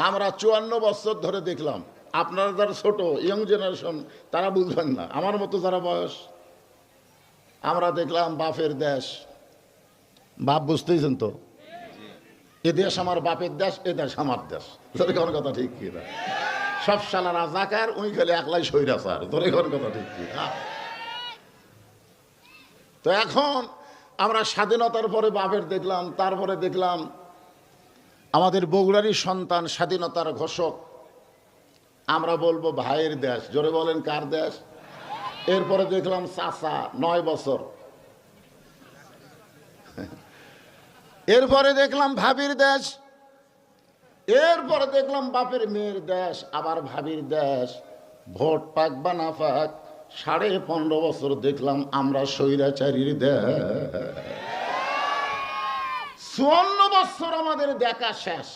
আমরা 54 বছর ধরে দেখলাম, আপনারা যারা ছোট ইয়ং জেনারেশন তারা বুঝবেন না, আমার মতো যারা বয়স, আমরা দেখলাম বাপের দেশ। বাপ বুঝতেইছেন তো, এ দেশ আমার বাপের দেশ, এ দেশ আমার দেশ। ধরে কোন কথা ঠিক কি না? সব শালা রাজাকার, উনি খালি একলাই স্বৈরাচার। ধরে কোন কথা ঠিক কি না? তো এখন আমরা স্বাধীনতার পরে বাপের দেখলাম, তারপরে দেখলাম আমাদের বগুড়ারই সন্তান স্বাধীনতার ঘোষক, আমরা বলবো ভাইয়ের দেশ। জোরে বলেন কার দেশ? এরপরে দেখলাম চাচা 9 বছর, এরপরে দেখলাম ভাবির দেশ, এরপরে দেখলাম বাপের মেয়ের দেশ, আবার ভাবির দেশ। ভোট পাক বা না পাক 15.5 বছর দেখলাম আমরা স্বৈরাচারীর দেশ। 54 বছর আমাদের দেখা শেষ।